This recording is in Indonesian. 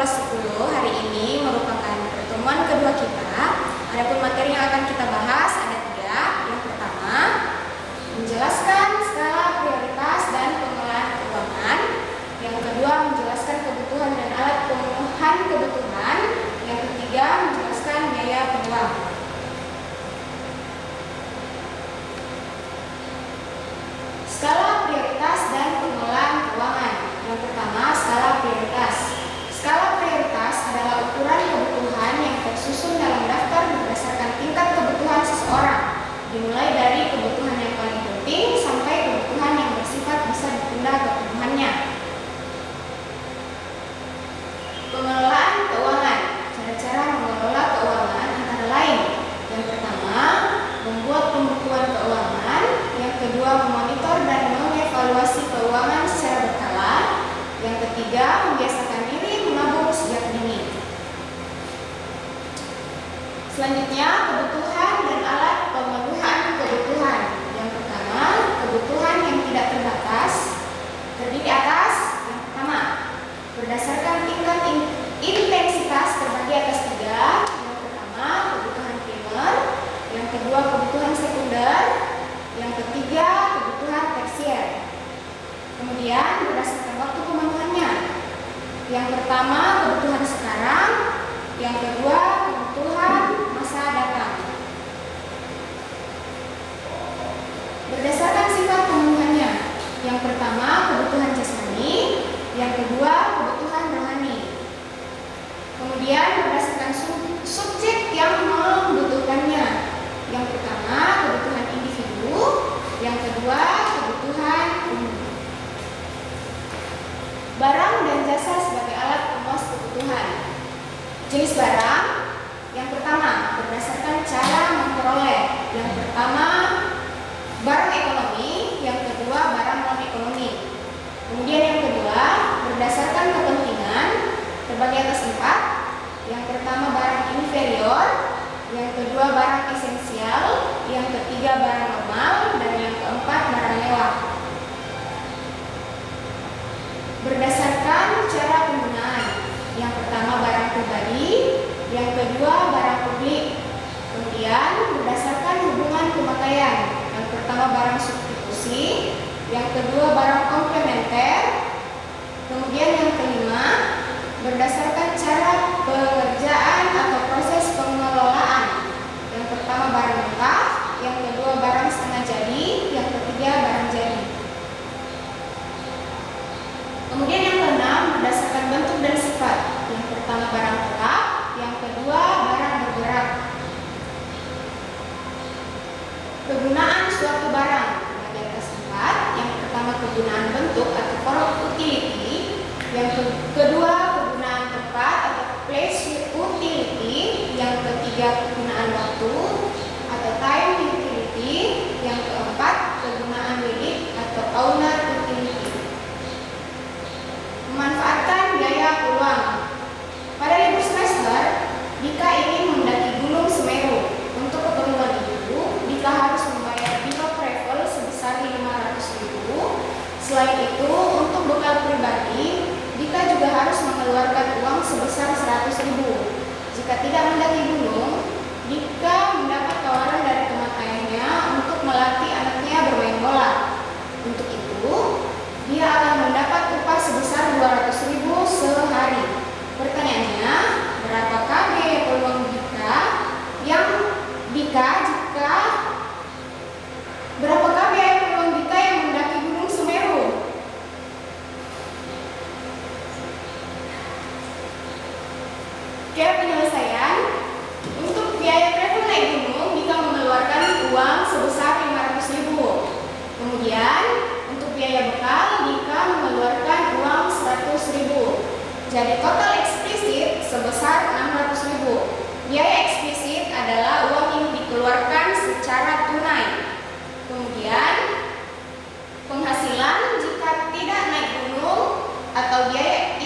kelas 10 hari ini merupakan pertemuan kedua kita. Adapun materi yang akan kita bahas ada 3. Yang pertama, menjelaskan skala prioritas dan pengelolaan keuangan. Yang kedua, menjelaskan kebutuhan dan alat pemenuhan kebutuhan. Yang ketiga, menjelaskan biaya penyuap. Skala prioritas dan pengelolaan keuangan. Yang pertama, skala prioritas. Skala prioritas adalah ukuran kebutuhan yang tersusun dalam daftar berdasarkan tingkat kebutuhan seseorang, dimulai dari kebutuhan yang paling penting sampai kebutuhan yang bersifat bisa ditunda kebutuhannya. Pengelolaan keuangan. Cara-cara mengelola keuangan antara lain: yang pertama, membuat pembukuan keuangan. Yang kedua, memonitor dan mengevaluasi keuangan secara berkala. Yang ketiga, membiasakan diri menabung sejak dini. Selanjutnya, kebutuhan dan alat pemenuhan kebutuhan. Yang pertama, kebutuhan yang tidak terbatas, terdiri atas yang pertama, berdasarkan tingkat intensitas terbagi atas 3. Yang pertama, kebutuhan primer. Yang kedua, kebutuhan sekunder. Yang ketiga, kebutuhan tersier. Kemudian berdasarkan waktu pemenuhannya. Yang pertama, kebutuhan sekarang. Yang kedua, kebutuhan masa datang. Berdasarkan sifat pemenuhannya. Yang pertama, kebutuhan jasmani. Yang kedua, kebutuhan rohani. Kemudian berdasarkan subjek yang membutuhkannya. Yang pertama, kebutuhan individu. Yang kedua, kebutuhan umum. Barang dan jasa sebagai alat pemuas kebutuhan. Jenis barang. Yang pertama, berdasarkan cara memperoleh. Yang pertama, barang ekonomi. Yang kedua, barang non-ekonomi. Kemudian yang kedua, berdasarkan kepentingan, terbagi atas 4. Yang pertama, barang inferior. Yang kedua, barang esensial. Yang ketiga, barang normal. Dan yang keempat, barang mewah. Berdasarkan cara penggunaan. Yang pertama, barang pribadi. Yang kedua, barang publik. Kemudian berdasarkan hubungan pemakaian. Yang pertama, barang substitusi. Yang kedua, barang komplementer. Kemudian yang kelima, berdasarkan cara pengerjaan atau proses pengelolaan. Yang pertama, barang mentah. Yang kedua, barang setengah jadi. Yang ketiga, barang jadi. Kemudian yang keenam, berdasarkan bentuk dan sifat. Yang pertama, barang tetap. Yang kedua, barang bergerak. Kegunaan suatu barang terbagi atas 4. Yang pertama, kegunaan bentuk atau produk utility. Yang kedua, kegunaan tempat atau place utility. Yang ketiga, kegunaan waktu atau time utility. Yang keempat, kegunaan milik atau owner utility. Memanfaatkan biaya peluang. Pada libur semester, Dika ingin mendaki Gunung Semeru. Untuk keperluan itu, Dika harus membayar biaya travel sebesar 500.000. Selain itu, untuk bekal pribadi, Dika juga harus mengeluarkan uang sebesar 100.000. Jika tidak mendaki gunung, Dika mendapat tawaran dari teman ayahnya untuk melatih anaknya bermain bola. Untuk itu, dia akan mendapat upah sebesar 200.000 sehari. Pertanyaannya, berapakah biaya peluang Dika yang mendaki Gunung Semeru? Oke, penyelesaian. Untuk biaya travel naik gunung, Dika mengeluarkan uang sebesar 500.000. Kemudian untuk biaya bekal, Dika mengeluarkan uang 100.000. Jadi total eksplisit sebesar 600.000. Biaya eksplisit adalah uang yang dikeluarkan secara tunai. Kemudian penghasilan jika tidak naik gunung atau biaya